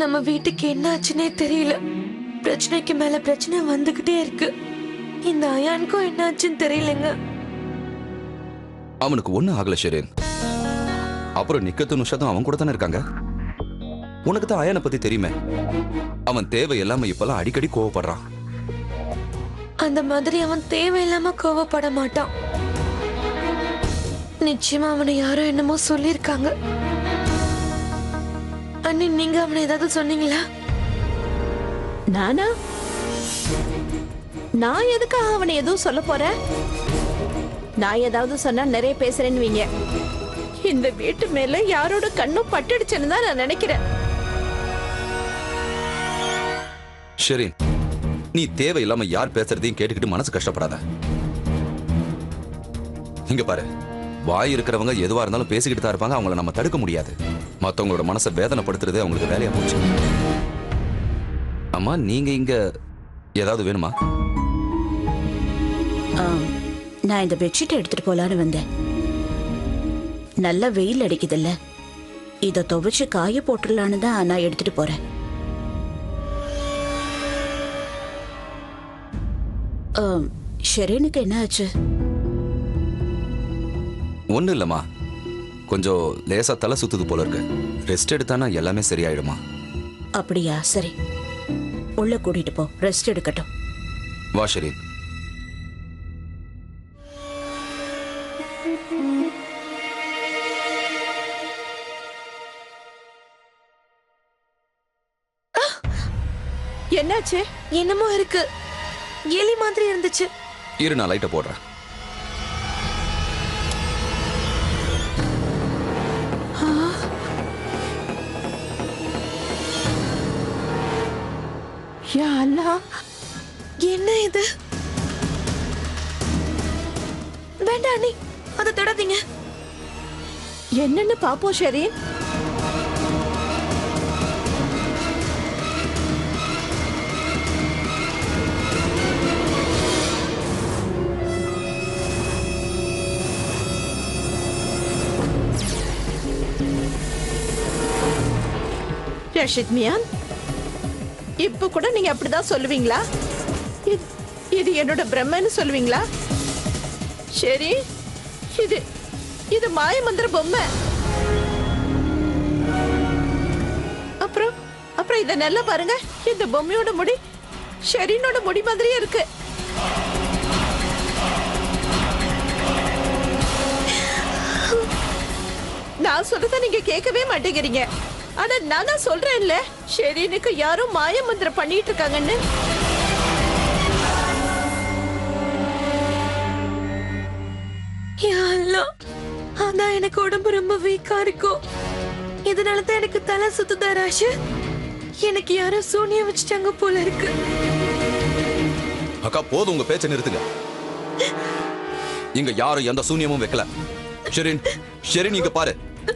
நம்ம வீட்டுக்கு என்ன ஆச்சுன்னே தெரியல. பிரச்சனைக்கு மேல பிரச்சனை வந்துகிட்டே இருக்கு. இந்த அயானுக்கும் என்ன ஆச்சுன்னு தெரியலங்க. அவனுக்கு ஒண்ணு ஆகல ஷெரீன். அப்புறம் நிக்கத்து நுஷாதும் அவன் கூட தானே இருக்காங்க. உனக்கு தான் அயானை பத்தி தெரியுமே. அவன் தேவையில்லாம இப்பெல்லாம் அடிக்கடி கோவப்படுறான். அந்த மாதிரி அவன் தேவையில்லாம கோவப்பட மாட்டான். நிச்சயமா அவனை யாரோ என்னமோ சொல்லிருக்காங்க. அண்ணி, நீங்க அவனை ஏதாவது சொன்னீங்களா? நானா? நான் எதுக்காக அவனை எதுவும் சொல்ல போறேன்? நான் ஏதாவது சொன்னா நிறைய பேசுறேன்னு. இந்த வீட்டு மேல யாரோட கண்ணும் பட்டுடுச்சுன்னு தான் நான் நினைக்கிறேன். ஷெரீன், நீ தேவையில்லாம யார் பேசுறதையும் கேட்டுக்கிட்டு மனசு கஷ்டப்படாத. இங்க பாரு, வாய் இருக்கிறவங்க எதுவா இருந்தாலும் பேசிக்கிட்டு தான் இருப்பாங்க. அவங்கள நம்ம தடுக்க முடியாது. மத்தவங்களோட மனசை வேதனைப்படுத்துறது அவங்களுக்கு வேலையா போச்சு. அம்மா, நீங்க இங்க ஏதாவது வேணுமா? நான் இந்த பெட்ஷீட் எடுத்துட்டு போலான்னு வந்தேன். நல்ல வெயில் அடிக்குதுல்ல, இத துவைச்சு காய போட்டுடலான்னு தான் நான் எடுத்துட்டு போறேன். ஷெரீனுக்கு என்ன ஆச்சு? ஒண்ணு இல்லம்மா, கொஞ்சம் லேசா தலை சுத்துது போல இருக்கு. ரெஸ்ட் எடுத்தானா எல்லாமே சரியாயிடுமா? அப்படியா? சரி, உள்ள கூட்டிட்டு போ, ரெஸ்ட் எடுக்கட்டும். வா ஷெரீன். என்னாச்சு? என்னமோ இருக்கு. எலி மாதிரி இருந்துச்சு. இரு, நான் லைட்டை போடுறேன். யா அல்லாஹ், என்ன இது? வேண்டாம் அண்ணி, அதை தொடாதீங்க. என்னன்னு பாப்போம் ஷெரீன். ரஷித் மியான், இப்ப கூட நீங்க அப்படிதான் சொல்லுவீங்களா? இது என்னோட பிரம்மன்னு சொல்லுவீங்களா? சரி, இது மாயமந்திர பொம்மை. அப்புறம் இத நல்லா பாருங்க. இந்த பொம்மையோட முடி ஷெரீனோட முடி மாதிரியே இருக்கு. நான் சொல்றத நீங்க கேட்கவே மாட்டேங்கிறீங்க. ஆனா நான் தான் சொல்றேன்ல, ஷெரீனுக்கு யாரும் மாயமந்திரம் பண்ணிட்டு இருக்காங்கன்னு. யா அல்லாஹ், அதான் எனக்கு உடம்பு ரொம்ப வீக்கா இருக்கும். இதனாலதான் எனக்கு தலை சுத்துதா ராஷு. எனக்கு யாரோ சூனியம் வச்சுட்டாங்க போல இருக்கு. அக்கா, போதும், உங்க பேச்சை நிறுத்துங்க. இங்க யாரும் எந்த சூனியமும் வைக்கல. ஷெரீன், ஷெரீன், இங்க பாரு,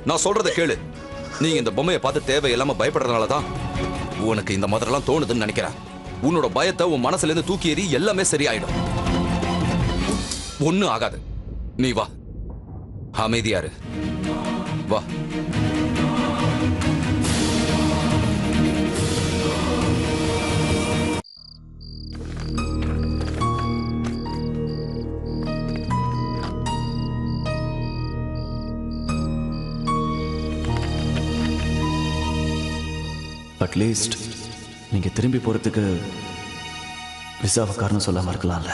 நான் சொல்றதை கேளு. நீங்க இந்த பொம்மையை பார்த்து தேவையில்லாம பயப்படுறதுனாலதான் உனக்கு இந்த மாதிரிலாம் தோணுதுன்னு நினைக்கிறேன். உன்னோட பயத்தை உன் மனசுல இருந்து தூக்கி எறி, எல்லாமே சரியாயிடும். ஒண்ணு ஆகாது. நீ வா, அமைதியாரு, வா. அட்லீஸ்ட் நீங்க திரும்பி போறதுக்கு விசாவை காரணம் சொல்லாம இருக்கலாம்ல.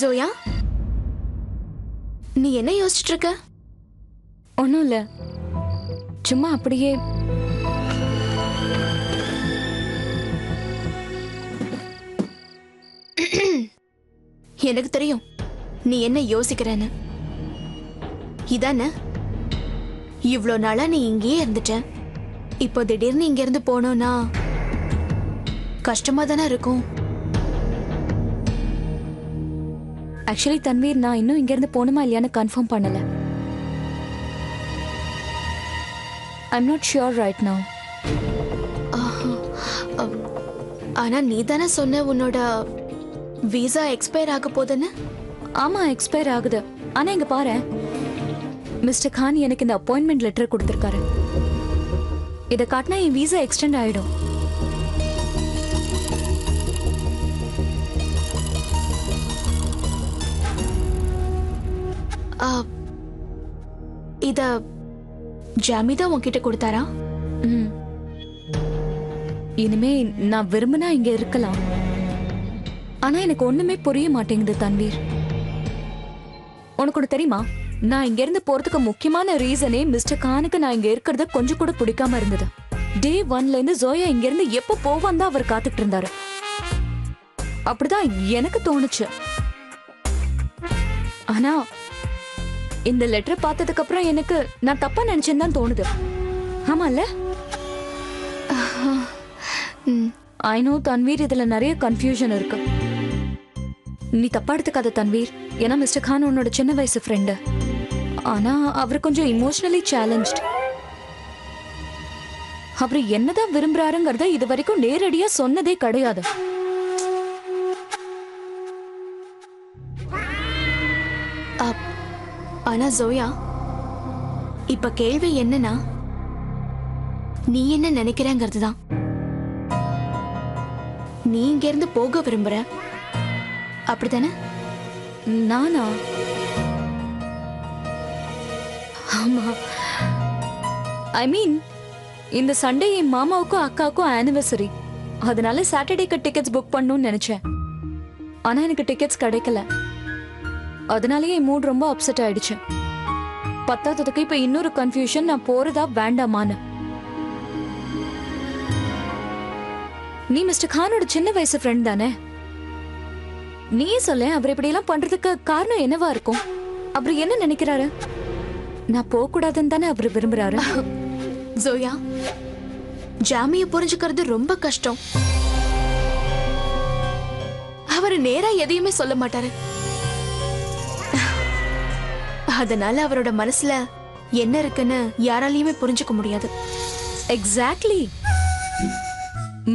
ஜோயா, நீ என்ன யோசிச்சுட்டு இருக்க? ஒன்றும் இல்லை, சும்மா அப்படியே. எனக்கு தெரியும் நீ என்ன யோசிக்கிறன்னு. இதானே, இவ்ளோ நாளா நீ இங்கேயே இருந்துட்ட. இப்போ திடீர்னு இங்க இருந்து போனோம்னா கஷ்டமா தானே இருக்கும். ஆக்சுவலி தன்வீர், நான் இன்னும் இங்கேருந்து போகணுமா இல்லையான்னு கன்ஃபார்ம் பண்ணல. I'm not sure right now. ஆனா நீ தானே சொன்ன உன்னோட விசா எக்ஸ்பயர் ஆக போதுன்னு. ஆமா, எக்ஸ்பயர் ஆகுது. ஆனா இங்க பாரு, மிஸ்டர் கான் எனக்கு இந்த அப்பாயின்மெண்ட் லெட்டர் கொடுத்திருக்காரு. இதை காட்டினா என் விசா எக்ஸ்டெண்ட் ஆயிடும். இத ஜாமிதா உன்கிட்ட கொடுத்தாரா? ம். இனிமே நான் விரும்பினா இங்க இருக்கலாம். ஆனா எனக்கு ஒண்ணுமே புரிய மாட்டேங்குது தன்வீர். உனக்கு ஒண்ணு தெரியுமா, நான் இங்க இருந்து போறதுக்கு முக்கியமான ரீசனே மிஸ்டர் கானுக்கு நான் இங்க இருக்கிறத கொஞ்சம் கூட பிடிக்காம இருந்தது. டே 1ல இருந்து ஜோயா இங்க இருந்து எப்ப போவான் தான் அவர் காத்துட்டு இருந்தாரு. அப்படிதான் எனக்கு தோணுச்சு. ஆனா இந்த லெட்டர் பார்த்ததுக்கு அப்புறம் எனக்கு நான் தப்பா நினைச்சேன்னு தான் தோணுது. ஆமால, ஐ நோ தன்வீர், இதுல நிறைய கன்ஃபியூஷன் இருக்கு. நீ தப்பா எடுத்துக்காத தன்வீர். ஏன்னா மிஸ்டர் கான் உன்னோட சின்ன வயசு ஃப்ரெண்டு. ஆனா அவர் கொஞ்சம் இமோஷனலி சேலஞ்ச்ட். அவர் என்னதான் விரும்புறாருங்கிறத இது வரைக்கும் நேரடியா சொன்னதே கிடையாது. ஆனா ஜோயா, இப்ப கேள்வி என்னன்னா, நீ என்ன நினைக்கிறங்கிறது தான். நீ இங்க இருந்து போக விரும்புற, அப்படித்தானே? நானா? ஆமா. ஐ மீன், இந்த சண்டே என் மாமாவுக்கும் அக்காவுக்கும் ஆனிவர்சரி. அதனால சாட்டர்டேக்கு டிக்கெட்ஸ் புக் பண்ணணும்னு நினைச்சேன். ஆனா எனக்கு டிக்கெட்ஸ் கிடைக்கல. அதனாலயே என் மூட் ரொம்ப அப்செட் ஆயிடுச்சு. பத்தாததுக்கு இப்ப இன்னொரு கன்ஃபியூஷன், நான் போறதா வேண்டாமான்னு. நீ மிஸ்டர் கானோட சின்ன வயசு ஃப்ரெண்ட் தானே? நீயே சொல்ல, அவர் இப்படி எல்லாம் பண்றதுக்கு காரணம் என்னவா இருக்கும்? அவர் என்ன நினைக்கிறாரு? நான் போக கூடாதுன்னு தானே அவர் விரும்புறாரு. ஜோயா, ஜாமிய புரிஞ்சுக்கிறது ரொம்ப கஷ்டம். அவர் நேரா எதையுமே சொல்ல மாட்டாரு. அதனால அவரோட மனசுல என்ன இருக்குன்னு யாராலையுமே புரிஞ்சுக்க முடியாது. எக்ஸாக்ட்லி.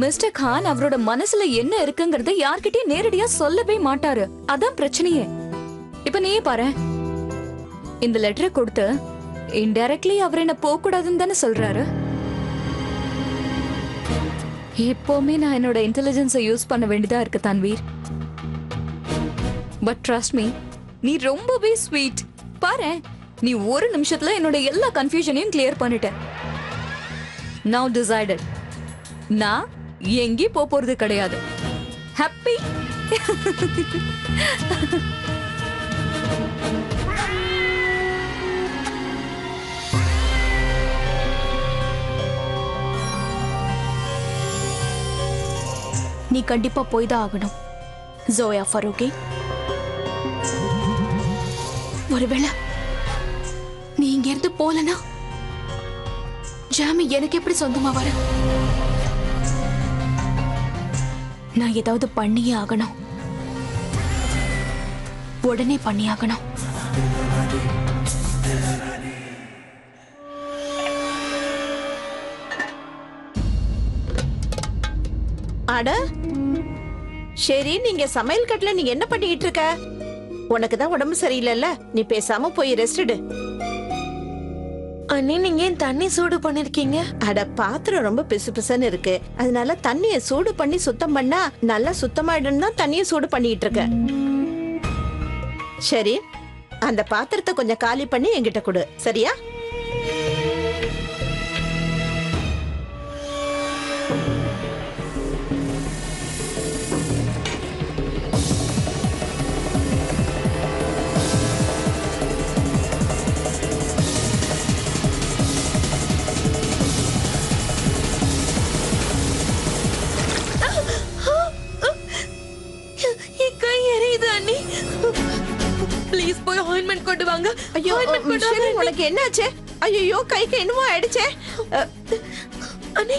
மிஸ்டர் கான் அவரோட மனசுல என்ன இருக்குங்கறத யார்கிட்டயும் நேரடியா சொல்லவே மாட்டாரு. அதான் பிரச்சனையே. இப்ப நீயே பாரு, இந்த லெட்டரை கொடுத்து இன்டைரக்ட்லி அவர் என்ன போக கூடாதுன்னு தானே சொல்றாரு. எப்பவுமே நான் என்னோட இன்டெலிஜென்ஸை யூஸ் பண்ண வேண்டியதா இருக்கு தன்வீர். பட் ட்ரஸ்ட் மீ, நீ ரொம்பவே ஸ்வீட். பாரு, நீ ஒரு நிமிஷத்துல என்னோட எல்லா கன்ஃபியூஷனையும் கிளியர் பண்ணிட்ட. Now decided. நான் எங்கேயும் போறது கிடையாது. ஹாப்பி. நீ கண்டிப்பா போய் தான் ஆகணும் ஜோயா ஃபரூகி. ஒருவேளை நீ இங்க இருந்து போலனா ஜாமி எனக்கு எப்படி சொந்தமா வர? நான் ஏதாவது பண்ணியே ஆகணும். உடனே பண்ணி ஆகணும். அட சரி, நீங்க சமையல் கட்டுல நீ என்ன பண்ணிக்கிட்டு இருக்க? உனக்கு தான் உடம்பு சரியில்லைல்ல, நீ பேசாம போய் ரெஸ்ட் எடு. அண்ணே, நீங்க ஏன் தண்ணி சூடு பண்ணிருக்கீங்க? அட, பாத்திரம் ரொம்ப பிசு பிசுன்னு இருக்கு. அதனால தண்ணிய சூடு பண்ணி சுத்தம் பண்ணா நல்லா சுத்தமாயிடும் தான் தண்ணிய சூடு பண்ணிட்டு இருக்க. சரி, அந்த பாத்திரத்தை கொஞ்சம் காலி பண்ணி என்கிட்ட கொடு, சரியா? ப்ளீஸ் போய் ஆயின்மெண்ட் கொண்டு வாங்க. ஐயோ, உனக்கு என்னாச்சு? ஐயோ, கைக்கு என்னமோ ஆயிடுச்சே. அண்ணி,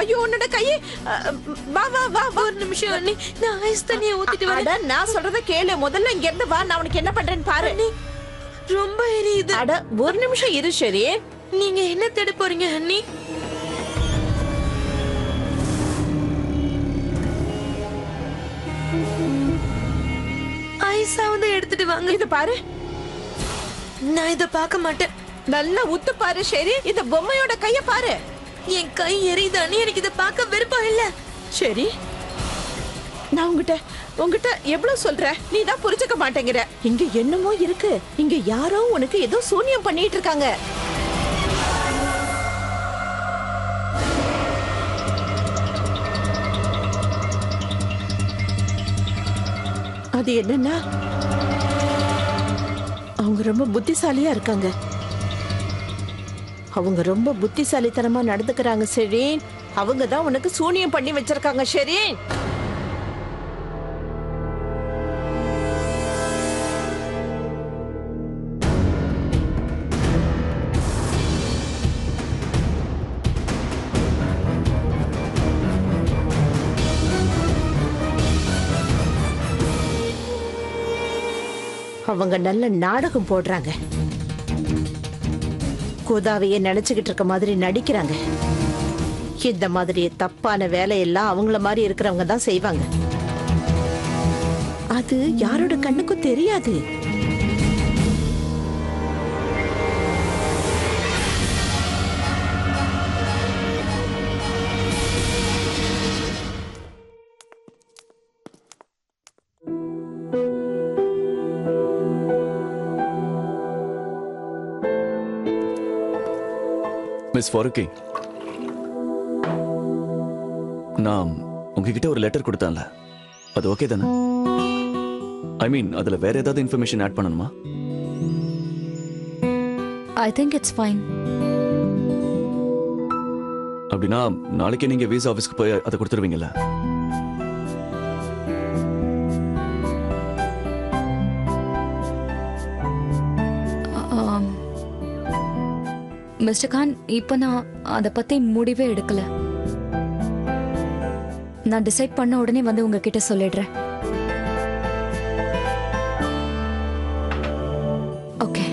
ஐயோ, உன்னோட கையை வா வா வா வா. ஒரு நிமிஷம் அண்ணி, நான் ஐஸ் தண்ணியை ஊத்திட்டு வரேன். அட, நான் சொல்றத கேளு. முதல்ல இங்க இருந்து வா, நான் உனக்கு என்ன பண்றேன்னு பாரு. அண்ணி, ரொம்ப எரியுது. அட, ஒரு நிமிஷம் இரு. சரி, நீங்க என்ன தேட போறீங்க அண்ணி? எடுத்துட்டு வாங்க. இது பாரு, நான் இத பார்க்க மாட்டேன். நல்லா உத்து பாரு ஷெரி. இந்த பொம்மையோட கைய பாரு. என் கை எரியுதானே, எனக்கு இத பார்க்க விருப்பம் இல்ல. சரி, நான் உங்ககிட்ட எவ்வளவு சொல்றேன், நீ தான் புரிஞ்சுக்க மாட்டேங்கிற. இங்க என்னமோ இருக்கு. இங்க யாரோ உனக்கு ஏதோ சூனியம் பண்ணிட்டு இருக்காங்க. அது என்னன்னா, அவங்க ரொம்ப புத்திசாலியா இருக்காங்க. அவங்க ரொம்ப புத்திசாலித்தனமா நடந்துக்கிறாங்க. சரி, அவங்க தான் உனக்கு சூனியம் பண்ணி வச்சிருக்காங்க. சரி, அவங்க நல்ல நாடகம் போடுறாங்க. கோதாவைய நினைச்சுக்கிட்டு இருக்க மாதிரி நடிக்கிறாங்க. இந்த மாதிரி தப்பான வேலையெல்லாம் அவங்கள மாதிரி இருக்கிறவங்க தான் செய்வாங்க. அது யாரோட கண்ணுக்கும் தெரியாது. மிஸ் ஃபாருக்கி, நான் உங்ககிட்ட ஒரு லெட்டர் கொடுத்தேன்ல, அது ஓகே தானே? ஐ மீன், அதுல வேற ஏதாவது இன்ஃபர்மேஷன் ஆட் பண்ணணுமா? I think it's fine. அப்படின்னா நாளைக்கே நீங்க விசா ஆஃபீஸ்க்கு போய் அதை கொடுத்துருவீங்கல்ல? மிஸ்டர் கான், இப்போ நான் அதை பத்தி முடிவே எடுக்கல. நான் டிசைட் பண்ண உடனே வந்து உங்ககிட்ட சொல்லிடுறேன். ஓகே.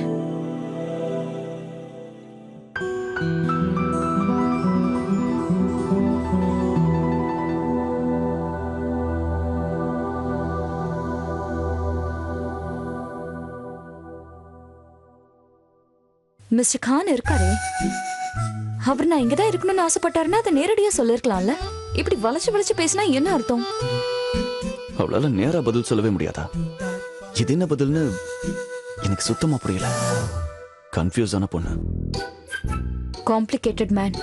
மிஸ்டர் கான் இருக்காரு. அவர் நான் இங்கதான் இருக்கணும்னு ஆசைப்பட்டாருன்னா அதை நேரடியா சொல்லிருக்கலாம்ல. இப்படி வளைச்சு வளைச்சு பேசினா என்ன அர்த்தம்? அவளால நேரா பதில் சொல்லவே முடியாதா? இது என்ன பதில்னு எனக்கு சுத்தமா புரியல. கன்ஃபியூஸ் ஆன பொண்ணு. Complicated man.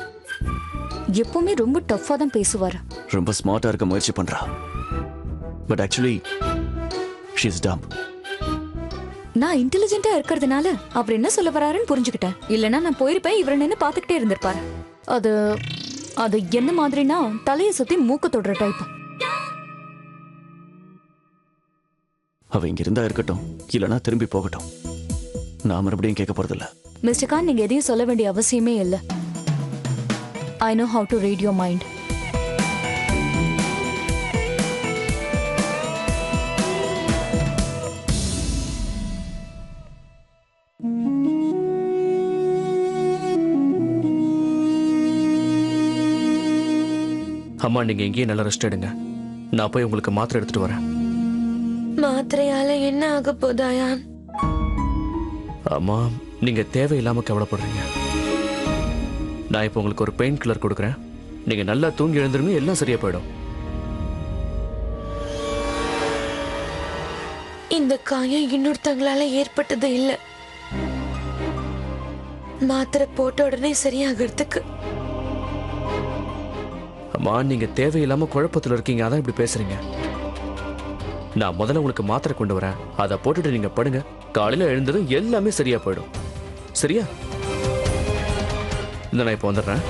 எப்பவுமே ரொம்ப டஃப்பா தான் பேசுவார். ரொம்ப ஸ்மார்ட்டா இருக்க முயற்சி பண்றா. But actually she is dump. நான் இன்டெலிஜென்ட்டா இருக்கிறதுனால அவர் என்ன சொல்ல வராருன்னு புரிஞ்சுக்கிட்டேன். இல்லைன்னா நான் போயிருப்பேன், இவரை நின்று பார்த்துக்கிட்டே இருந்திருப்பாரு. அது அது என்ன மாதிரினா தலையை சுத்தி மூக்க தொடுற டைப். அவ இங்க இருந்தா இருக்கட்டும், இல்லைன்னா திரும்பி போகட்டும். நான் மறுபடியும் கேட்க போறதில்ல. மிஸ்டர் கான், நீங்க எதையும் சொல்ல வேண்டிய அவசியமே இல்லை. I know how to read your mind. அம்மா, நீங்க எங்கேயும் நல்லா ரெஸ்ட் எடுங்க. நான் போய் உங்களுக்கு மாத்திரை எடுத்துட்டு வரேன். மாத்திரையால என்ன ஆக போதாயான்? அம்மா, நீங்க தேவையில்லாம கவலைப்படுறீங்க. நான் இப்போ உங்களுக்கு ஒரு பெயின் கில்லர் கொடுக்குறேன். நீங்க நல்லா தூங்கி எழுந்துருங்க, எல்லாம் சரியா போயிடும். இந்த காயம் இன்னொருத்தங்களால ஏற்பட்டது இல்ல. மாத்திரை போட்ட உடனே சரியாகிறதுக்கு. அம்மா, நீங்க தேவையில்லாம குழப்பத்துல இருக்கீங்க, அதான் இப்படி பேசுறீங்க. நான் முதல்ல உங்களுக்கு மாத்திரை கொண்டு வரேன், அதை போட்டுட்டு நீங்க படுங்க. காலையில எழுந்ததும் எல்லாமே சரியா போயிடும். சரியா? இந்த நான் இப்போ வந்துடுறேன்.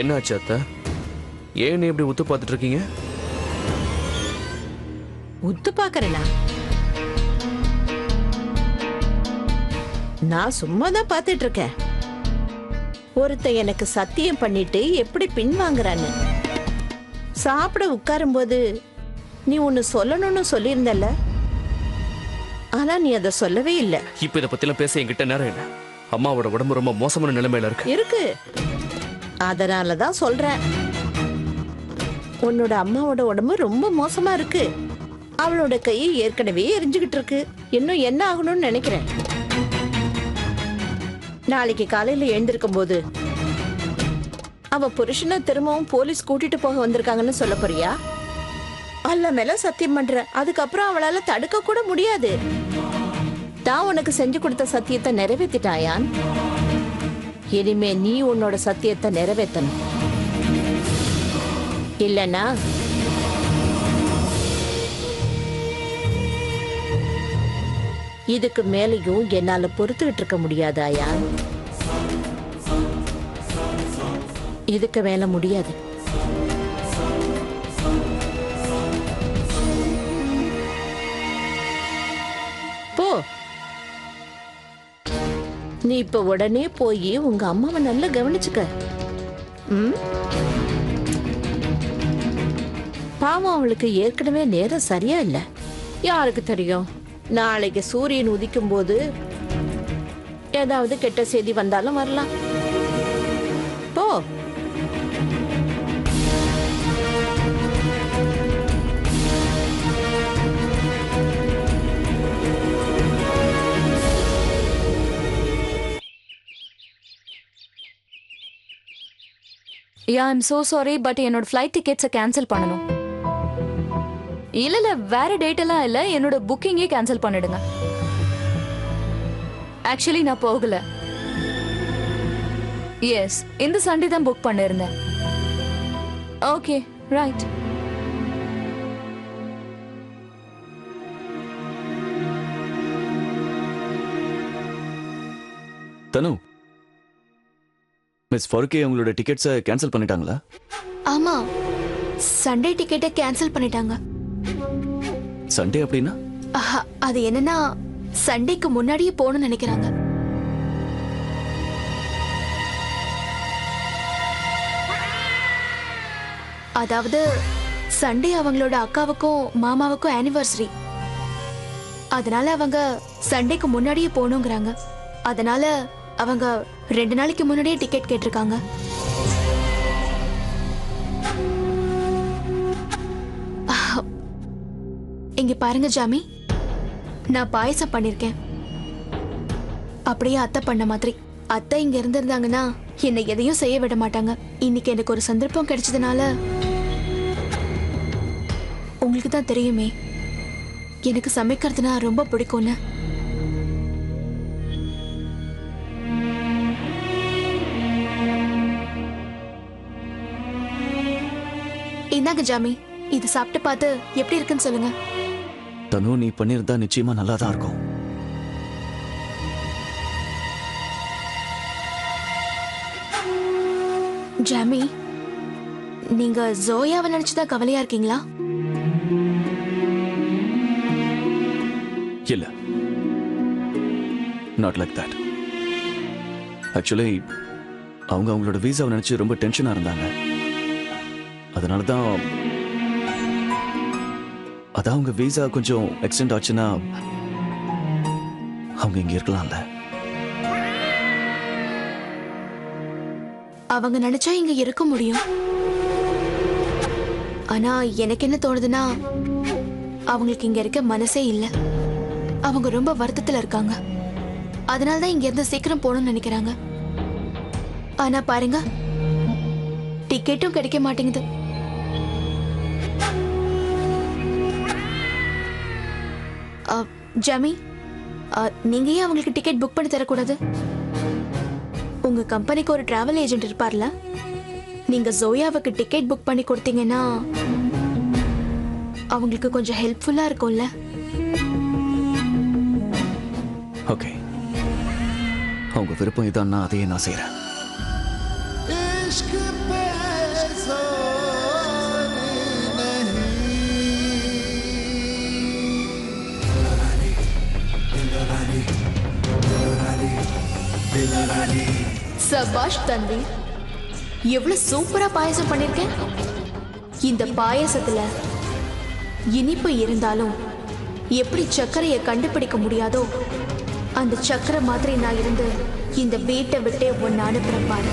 என்னாச்சு அத்தை? ஏன் இப்படி உத்து பார்த்துட்டு இருக்கீங்க? உத்து பாக்குறேனா? நான் சும்மா தான் பார்த்துட்டு இருக்கேன். ஒருத்தன் எனக்கு சத்தியம் பண்ணிட்டு எப்படி பின்வாங்குறான்னு. சாப்பிட உட்காரும் போது நீ ஒன்னு சொல்லணும்னு சொல்லியிருந்தல, ஆனா நீ அதை சொல்லவே இல்லை. இப்ப இதை பத்திலாம் பேச என்கிட்ட நேரம் இல்லை. அம்மாவோட உடம்பு ரொம்ப மோசமான நிலைமையில இருக்கு. இருக்கு. அதனால தான் சொல்றேன். உன்னோட அம்மாவோட உடம்பு ரொம்ப மோசமா இருக்கு. அவளோட கை ஏற்கனவே எரிஞ்சுகிட்டு இருக்கு. இன்னும் என்ன ஆகணும்னு நினைக்கிறேன். நாளைக்கு காலையில எழுந்திருக்கும் போது அவ புருஷனை திரும்பவும் போலீஸ் கூட்டிட்டு போக வந்திருக்காங்கன்னு சொல்ல போறியா? அல்ல மேல சத்தியம் பண்ற. அதுக்கப்புறம் அவளால தடுக்க கூட முடியாது. தான் உனக்கு செஞ்சு கொடுத்த சத்தியத்தை நிறைவேற்றிட்டாயான். இனிமே நீ உன்னோட சத்தியத்தை நிறைவேற்றணும். இல்லனா இதுக்கு மேலையும் என்னால பொறுத்துக்கிட்டு இருக்க முடியாதாயா? இதுக்கு மேல முடியாது. போ. நீ இப்ப உடனே போய் உங்க அம்மாவை நல்லா கவனிச்சுக்க. பாவம், அவளுக்கு ஏற்கனவே நேரம் சரியா இல்ல. யாருக்கு தெரியும், நாளைக்கு சூரியன் உதிக்கும் போது ஏதாவது கெட்ட செய்தி வந்தாலும் வரலாம். போ. யா, ஐம் சோ சாரி, பட் என்னோட ஃப்ளைட் டிக்கெட்ஸை கேன்சல் பண்ணணும். இல்ல வேற டேட் எல்லாம் இல்ல, என்னோட புக்கிங்கே கேன்சல் பண்ணிடுங்க. ஆக்சுவலி நான் போகல. எஸ், இந்த சண்டே தான் புக் பண்ணிருந்தேன். Okay, right. தனு, மிஸ் ஃபருக்கே உங்களோட டிக்கெட்ஸை கேன்சல் பண்ணிட்டாங்களா? ஆமா, சண்டே டிக்கெட்டை கேன்சல் பண்ணிட்டாங்க. சண்டே அப்படின்னா? அது என்னன்னா, சண்டேக்கு முன்னாடியே போகணும்னு நினைக்கிறாங்க. அதாவது சண்டே அவங்களோட அக்காவுக்கும் மாமாவுக்கும் ஆனிவர்சரி. அதனால அவங்க சண்டேக்கு முன்னாடியே போகணுங்கிறாங்க. அதனால அவங்க 2 நாளைக்கு முன்னாடியே டிக்கெட் கேட்டிருக்காங்க. இங்க பாருங்க ஜாமி, நான் பாயசம் பண்ணிருக்கேன். அப்படியே அத்தை பண்ண மாதிரி. அத்தை இங்க இருந்திருந்தாங்கன்னா என்னை எதையும் செய்ய விட மாட்டாங்க. இன்னைக்கு எனக்கு ஒரு சந்தர்ப்பம் கிடைச்சதுனால, உங்களுக்கு தான் தெரியுமே எனக்கு சமைக்கிறதுனா ரொம்ப பிடிக்கும்னு. இந்தாங்க ஜாமி, இது சாப்பிட்டு பார்த்து எப்படி இருக்குன்னு சொல்லுங்க. தனு, நீ பண்ணிருந்தா நிச்சயமா நல்லா தான் இருக்கும். ஜாமி, நீங்க ஜோயாவை நினைச்சுதான் கவலையா இருக்கீங்களா? இல்ல, நாட் லைக் தட். ஆக்சுவலி அவங்க அவங்களோட வீசாவை நினைச்சு ரொம்ப டென்ஷனா இருந்தாங்க. அதனாலதான் அதான் அவங்க வீசா கொஞ்சம் எக்ஸ்டெண்ட் ஆச்சுன்னா அவங்க இங்க இருக்கலாம்ல. அவங்க நினைச்சா இங்க இருக்க முடியும். ஆனா எனக்கு என்ன தோணுதுன்னா, அவங்களுக்கு இங்க இருக்க மனசே இல்ல. அவங்க ரொம்ப வருத்தத்துல இருக்காங்க. அதனாலதான் இங்க இருந்து சீக்கிரம் போகணும்னு நினைக்கிறாங்க. ஆனா பாருங்க, டிக்கெட்டும் கிடைக்க மாட்டேங்குது. ஜாமி, நீங்க ஏன் அவங்களுக்கு டிக்கெட் புக் பண்ணி தரக்கூடாது? உங்க கம்பெனிக்கு ஒரு டிராவல் ஏஜென்ட் இருப்பார்ல, நீங்க ஜோயாவுக்கு டிக்கெட் புக் பண்ணி கொடுத்தீங்கன்னா அவங்களுக்கு கொஞ்சம் ஹெல்ப்ஃபுல்லா இருக்கும்ல. ஓகே, அவங்க விருப்பம் இதான்னா அதையே நான் செய்யறேன். சபாஷ் தன்வி, எவ்வளவு சூப்பரா பாயசம் பண்ணிருக்கேன். இந்த பாயசத்துல இனிப்பு இருந்தாலும் எப்படி சர்க்கரையை கண்டுபிடிக்க முடியாதோ அந்த சர்க்கரை மாதிரி நான் இருந்து இந்த வீட்டை விட்டே ஒன்னு அனுப்புறேன் பாரு.